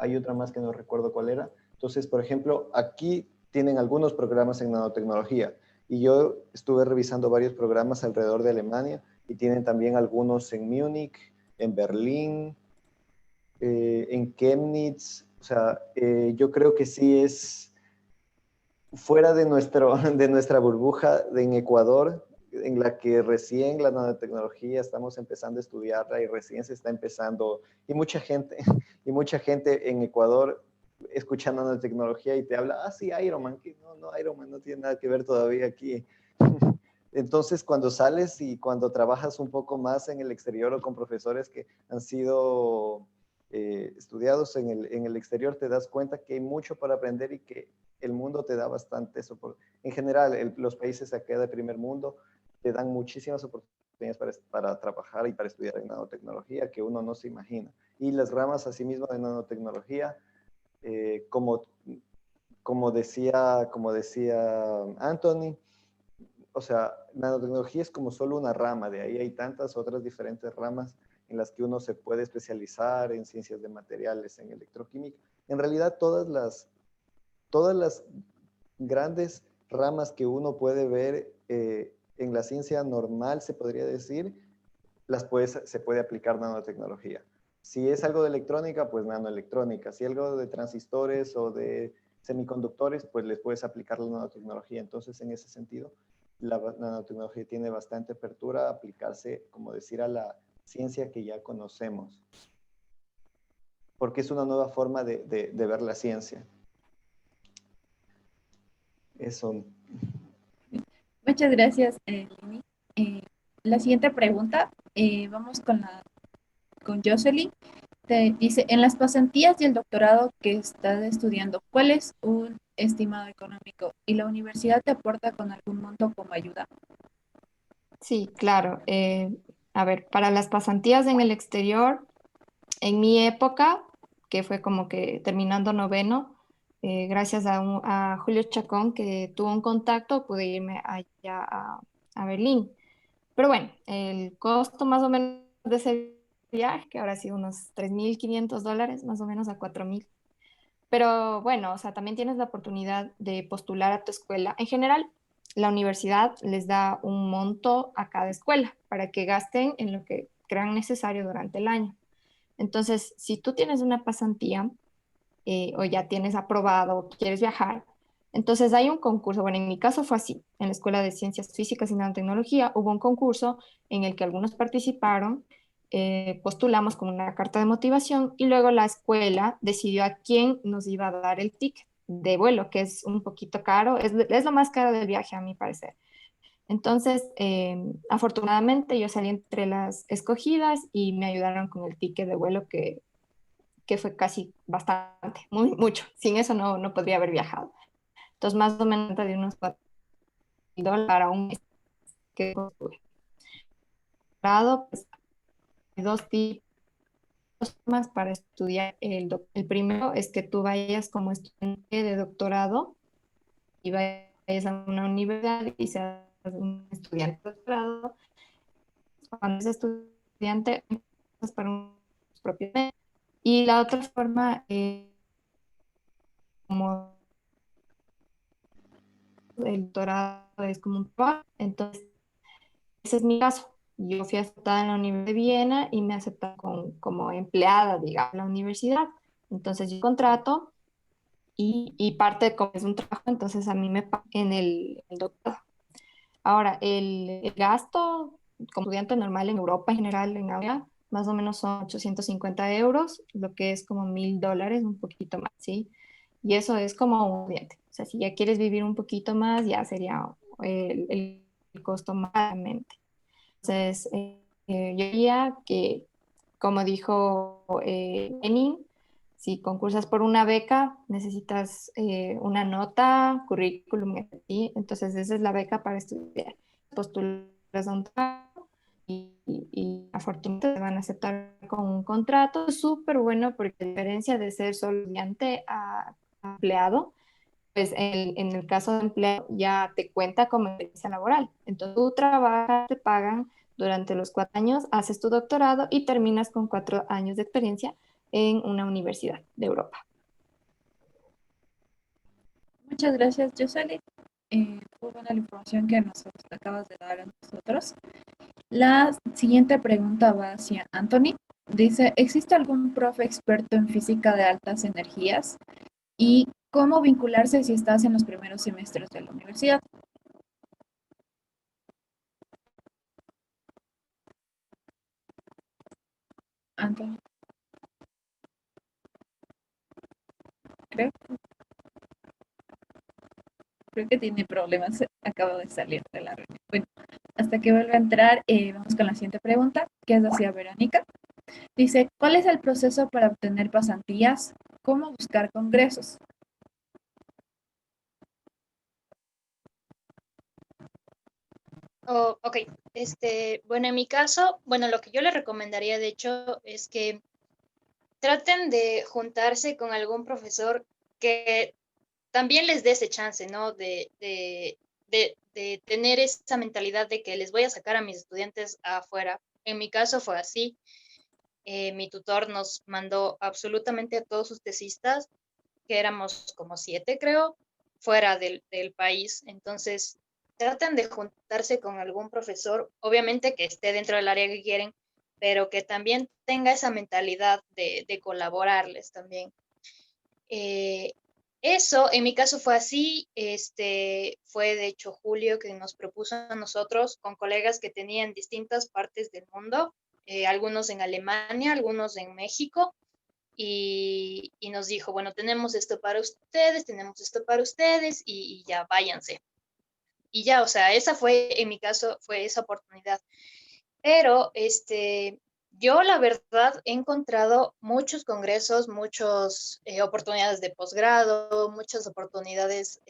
hay otra más que no recuerdo cuál era. Entonces, por ejemplo, aquí tienen algunos programas en nanotecnología y yo estuve revisando varios programas alrededor de Alemania y tienen también algunos en Múnich, en Berlín, en Chemnitz. O sea, yo creo que sí es fuera de, de nuestra burbuja en Ecuador, en la que recién la nanotecnología estamos empezando a estudiarla y recién se está empezando, y mucha gente, y mucha gente en Ecuador escucha nanotecnología y te habla, sí, Iron Man, que no, Iron Man no tiene nada que ver todavía aquí. Entonces, cuando sales y cuando trabajas un poco más en el exterior o con profesores que han sido estudiados en el exterior, te das cuenta que hay mucho para aprender y que el mundo te da bastante soporte. En general, los países acá de primer mundo te dan muchísimas oportunidades para trabajar y para estudiar en nanotecnología que uno no se imagina. Y las ramas asimismo de nanotecnología, como decía Anthony, o sea, nanotecnología es como solo una rama, de ahí hay tantas otras diferentes ramas en las que uno se puede especializar en ciencias de materiales, en electroquímica. En realidad todas las grandes ramas que uno puede ver en la ciencia normal, se podría decir, se puede aplicar nanotecnología. Si es algo de electrónica, pues nanoelectrónica. Si es algo de transistores o de semiconductores, pues les puedes aplicar la nanotecnología. Entonces, en ese sentido, la nanotecnología tiene bastante apertura a aplicarse, como decir, a la ciencia que ya conocemos. Porque es una nueva forma de ver la ciencia. Eso. Muchas gracias, Lini. La siguiente pregunta, vamos con Jocelyn. Te dice, en las pasantías y el doctorado que estás estudiando, ¿cuál es un estimado económico? ¿Y la universidad te aporta con algún monto como ayuda? Sí, claro. A ver, para las pasantías en el exterior, en mi época, que fue como que terminando noveno, gracias a Julio Chacón, que tuvo un contacto, pude irme allá a Berlín. Pero bueno, el costo más o menos de ese viaje, que ahora ha sido unos $3.500, más o menos a 4.000. Pero bueno, o sea, también tienes la oportunidad de postular a tu escuela. En general, la universidad les da un monto a cada escuela para que gasten en lo que crean necesario durante el año. Entonces, si tú tienes una pasantía o ya tienes aprobado o quieres viajar, entonces hay un concurso. Bueno, en mi caso fue así. En la Escuela de Ciencias Físicas y Nanotecnología hubo un concurso en el que algunos participaron, postulamos con una carta de motivación y luego la escuela decidió a quién nos iba a dar el ticket de vuelo, que es un poquito caro, es lo más caro del viaje a mi parecer. Entonces, afortunadamente yo salí entre las escogidas y me ayudaron con el ticket de vuelo que fue casi bastante, mucho. Sin eso no podría haber viajado. Entonces, más o menos de unos $4.000 para un mes que estuve. Pues, hay dos tipos más para estudiar. El primero es que tú vayas como estudiante de doctorado y vayas a una universidad y seas un estudiante de doctorado. Cuando es estudiante, es para un propio. Y la otra forma es como el doctorado es como un trabajo. Entonces, ese es mi caso. Yo fui aceptada en la Universidad de Viena y me aceptaron como empleada, digamos, en la universidad. Entonces, yo contrato y parte como es un trabajo, entonces a mí me pagan en el doctorado. Ahora, el gasto como estudiante normal en Europa en general, en AUEA, más o menos son 850 euros, lo que es como $1.000, un poquito más, ¿sí? Y eso es como un estudiante. O sea, si ya quieres vivir un poquito más, ya sería el costo más. Entonces, yo diría que, como dijo Enin, si concursas por una beca, necesitas una nota, currículum, ¿sí? Entonces, esa es la beca para estudiar. Postulas a un trabajo y afortunadamente te van a aceptar con un contrato súper bueno porque a diferencia de ser solo estudiante a empleado, pues en el caso de empleo ya te cuenta como experiencia laboral. Entonces tú trabajas, te pagan durante los 4 años, haces tu doctorado y terminas con 4 años de experiencia en una universidad de Europa. Muchas gracias, Jocelyn. Muy buena la información que nos acabas de dar a nosotros. La siguiente pregunta va hacia Anthony. Dice, ¿existe algún profe experto en física de altas energías? ¿Y cómo vincularse si estás en los primeros semestres de la universidad? Anthony, creo, creo que tiene problemas. Acabo de salir de la reunión. Bueno, hasta que vuelva a entrar, vamos con la siguiente pregunta, que es hacia Verónica. Dice, ¿cuál es el proceso para obtener pasantías? ¿Cómo buscar congresos? Oh, ok, bueno, en mi caso, bueno, lo que yo le recomendaría, de hecho, es que traten de juntarse con algún profesor que también les dé ese chance, ¿no? De tener esa mentalidad de que les voy a sacar a mis estudiantes afuera. En mi caso fue así. Mi tutor nos mandó absolutamente a todos sus tesistas, que éramos como 7, creo, fuera del país. Entonces, traten de juntarse con algún profesor, obviamente que esté dentro del área que quieren, pero que también tenga esa mentalidad de colaborarles también. Eso, en mi caso fue así, fue de hecho Julio que nos propuso a nosotros con colegas que tenían distintas partes del mundo, algunos en Alemania, algunos en México, y nos dijo, bueno, tenemos esto para ustedes, tenemos esto para ustedes, y ya váyanse. Y ya, o sea, esa fue, en mi caso, fue esa oportunidad. Pero yo la verdad he encontrado muchos congresos, muchas oportunidades de posgrado, muchas oportunidades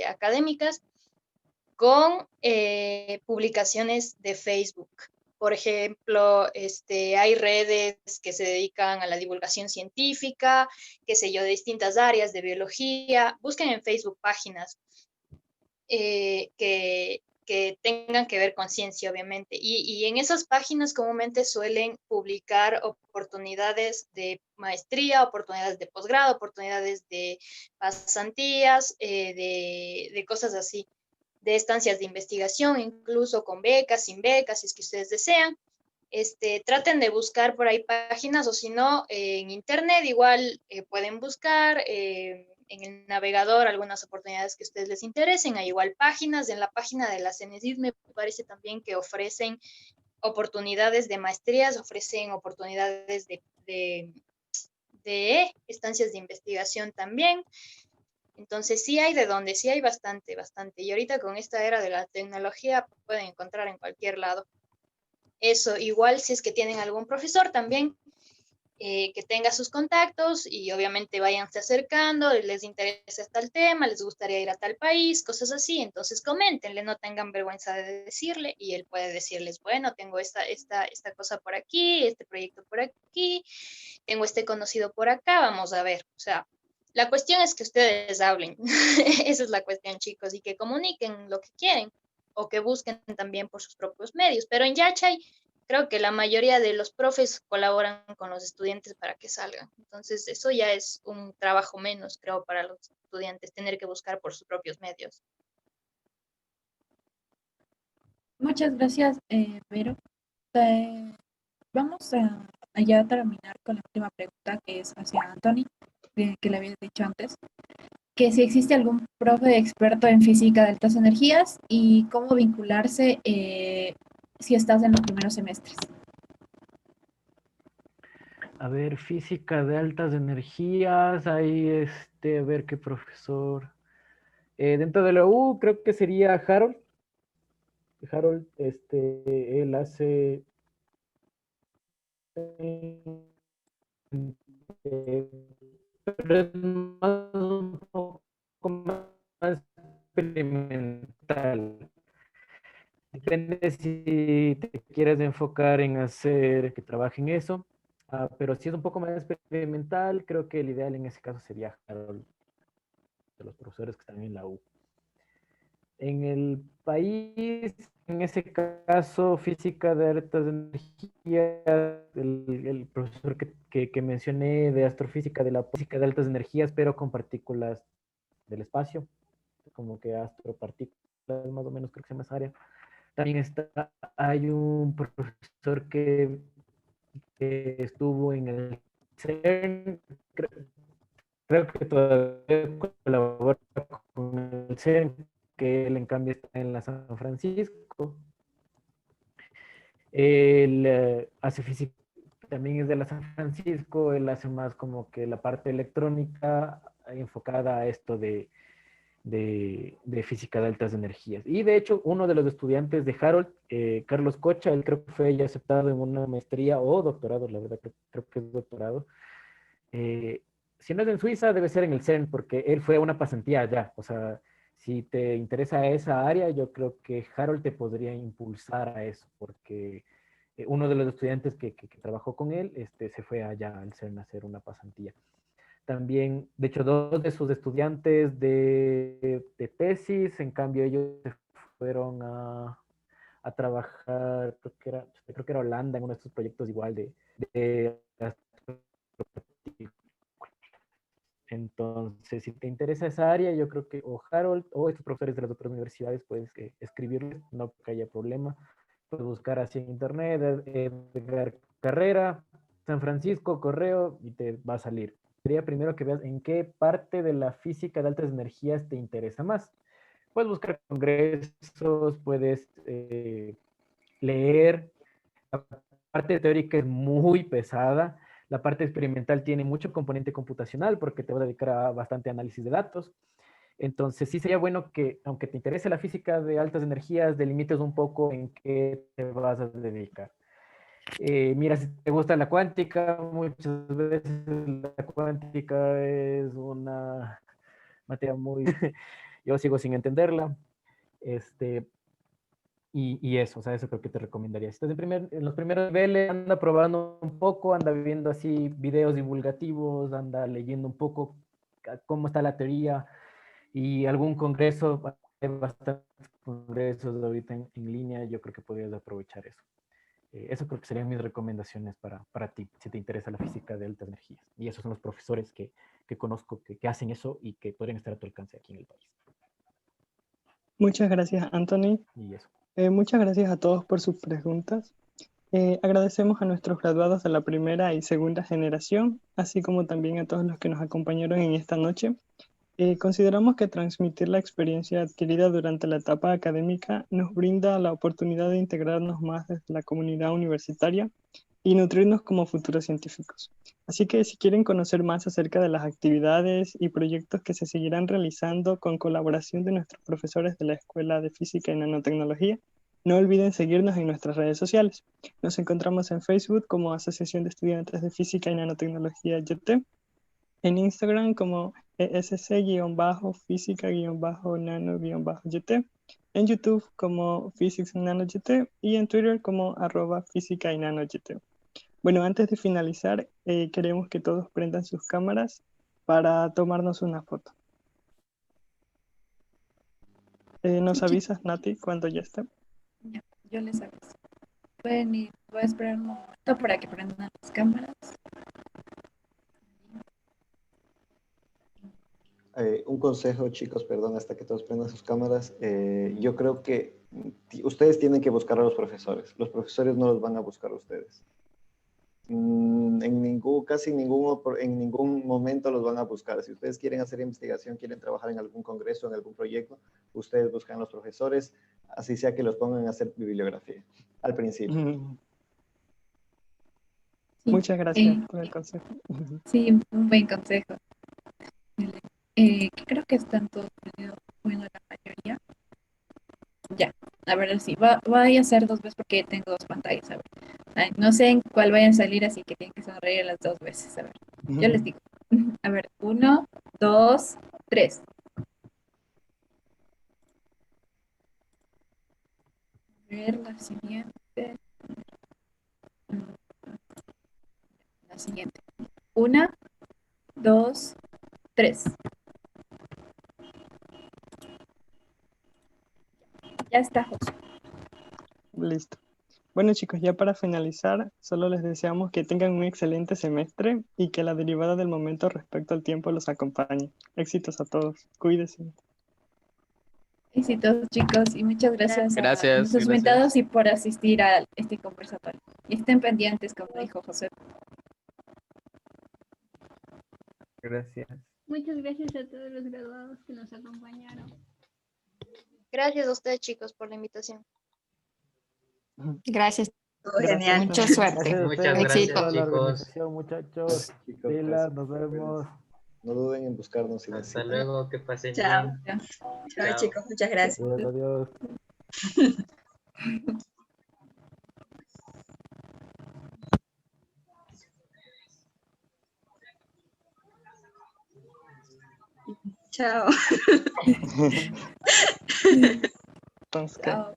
académicas con publicaciones de Facebook. Por ejemplo, hay redes que se dedican a la divulgación científica, qué sé yo, de distintas áreas de biología. Busquen en Facebook páginas que tengan que ver con ciencia, obviamente. Y en esas páginas comúnmente suelen publicar oportunidades de maestría, oportunidades de posgrado, oportunidades de pasantías, de cosas así, de estancias de investigación, incluso con becas, sin becas, si es que ustedes desean. Traten de buscar por ahí páginas o si no, en internet igual pueden buscar en el navegador algunas oportunidades que a ustedes les interesen. Hay igual páginas, en la página de la CENESID me parece también que ofrecen oportunidades de maestrías, ofrecen oportunidades de estancias de investigación también. Entonces sí hay de donde, sí hay bastante, bastante. Y ahorita con esta era de la tecnología pueden encontrar en cualquier lado. Eso, igual si es que tienen algún profesor también que tenga sus contactos y obviamente váyanse acercando, les interesa tal tema, les gustaría ir a tal país, cosas así, entonces coméntenle, no tengan vergüenza de decirle y él puede decirles, bueno, tengo esta cosa por aquí, este proyecto por aquí, tengo este conocido por acá, vamos a ver, o sea, la cuestión es que ustedes hablen, esa es la cuestión, chicos, y que comuniquen lo que quieren o que busquen también por sus propios medios, pero en Yachay creo que la mayoría de los profes colaboran con los estudiantes para que salgan. Entonces, eso ya es un trabajo menos, creo, para los estudiantes, tener que buscar por sus propios medios. Muchas gracias, Vero. Eh, Vamos a ya terminar con la última pregunta que es hacia Anthony, que le había dicho antes, que si existe algún profe experto en física de altas energías y cómo vincularse si estás en los primeros semestres. A ver, física de altas energías, ahí, a ver qué profesor. Dentro de la U creo que sería Harold. Harold, él hace eh, pero es más, un poco más experimental. Depende si te quieres enfocar en hacer que trabaje en eso. Pero si es un poco más experimental, creo que el ideal en ese caso sería Harold, de los profesores que están en la U. En el país, en ese caso, física de altas energías, el profesor que mencioné de astrofísica de la física de altas energías, pero con partículas del espacio, como que astropartículas, más o menos creo que se llama esa área. También hay un profesor que estuvo en el CERN, creo que todavía colabora con el CERN, que él en cambio está en la San Francisco. Él hace física, también es de la San Francisco, él hace más como que la parte electrónica enfocada a esto de física de altas energías. Y de hecho, uno de los estudiantes de Harold, Carlos Cocha, él creo que fue ya aceptado en una maestría o doctorado, la verdad creo que es doctorado. Eh, si no es en Suiza, debe ser en el CERN, porque él fue a una pasantía allá. O sea, si te interesa esa área, yo creo que Harold te podría impulsar a eso, porque uno de los estudiantes que trabajó con él se fue allá al CERN a hacer una pasantía. También, de hecho, dos de sus estudiantes de tesis, en cambio, ellos se fueron a trabajar, creo que era Holanda, en uno de estos proyectos igual de Entonces, si te interesa esa área, yo creo que o Harold o estos profesores de las otras universidades puedes escribirles, no que haya problema. Puedes buscar así en internet, Edgar Carrera, San Francisco, correo, y te va a salir. Sería primero que veas en qué parte de la física de altas energías te interesa más. Puedes buscar congresos, puedes leer. La parte teórica es muy pesada. La parte experimental tiene mucho componente computacional porque te va a dedicar a bastante análisis de datos. Entonces sí sería bueno que, aunque te interese la física de altas energías, delimites un poco en qué te vas a dedicar. Mira, si te gusta la cuántica, muchas veces la cuántica es una materia muy... Yo sigo sin entenderla. Y eso, o sea, eso creo que te recomendaría. Si estás en los primeros niveles, anda probando un poco, anda viendo así videos divulgativos, anda leyendo un poco cómo está la teoría y algún congreso, hay bastantes congresos ahorita en línea, yo creo que podrías aprovechar eso. Eso creo que serían mis recomendaciones para ti, si te interesa la física de altas energías. Y esos son los profesores que conozco que hacen eso y que podrían estar a tu alcance aquí en el país. Muchas gracias, Anthony. Y eso. Muchas gracias a todos por sus preguntas. Agradecemos a nuestros graduados de la primera y segunda generación, así como también a todos los que nos acompañaron en esta noche. Consideramos que transmitir la experiencia adquirida durante la etapa académica nos brinda la oportunidad de integrarnos más desde la comunidad universitaria y nutrirnos como futuros científicos. Así que si quieren conocer más acerca de las actividades y proyectos que se seguirán realizando con colaboración de nuestros profesores de la Escuela de Física y Nanotecnología, no olviden seguirnos en nuestras redes sociales. Nos encontramos en Facebook como Asociación de Estudiantes de Física y Nanotecnología YT, en Instagram como ESC-Física-Nano-YT, en YouTube como Physics NanoYT y en Twitter como @Física y NanoYT. Bueno, antes de finalizar, queremos que todos prendan sus cámaras para tomarnos una foto. ¿Nos avisas, Nati, cuando ya esté? Ya, yo les aviso. Pueden ir, voy a esperar un momento para que prendan las cámaras. Un consejo, chicos, perdón, hasta que todos prendan sus cámaras. Yo creo que ustedes tienen que buscar a los profesores. Los profesores no los van a buscar a ustedes. En ningún momento los van a buscar. Si ustedes quieren hacer investigación, quieren trabajar en algún congreso, en algún proyecto, ustedes buscan a los profesores, así sea que los pongan a hacer bibliografía al principio. Sí, Muchas gracias por el consejo. sí, un buen consejo. Creo que están todos prendidos, bueno, la mayoría. Ya, a ver si voy a hacer 2 veces porque tengo 2 pantallas, a ver. Ay, no sé en cuál vayan a salir, así que tienen que sonreír las 2 veces, a ver. Yo les digo. A ver, 1, 2, 3. A ver, la siguiente. La siguiente. 1, 2, 3. Ya está, José. Listo. Bueno, chicos, ya para finalizar, solo les deseamos que tengan un excelente semestre y que la derivada del momento respecto al tiempo los acompañe. Éxitos a todos. Cuídense. Éxitos, chicos, y muchas gracias a Gracias, nuestros gracias. invitados y por asistir a este conversatorio. Y estén pendientes, como dijo José. Gracias. Muchas gracias a todos los graduados que nos acompañaron. Gracias a ustedes, chicos, por la invitación. Gracias. Genial. Mucha suerte. Gracias a Muchas ustedes gracias, por la chicos. organización, muchachos. Chicos, Pilas, gracias. nos vemos. No duden en buscarnos si Hasta necesitan. luego, que pasen Chao. bien. Chao, chicos, muchas gracias. Adiós, adiós. Chao. Entonces, ¿qué? Chao.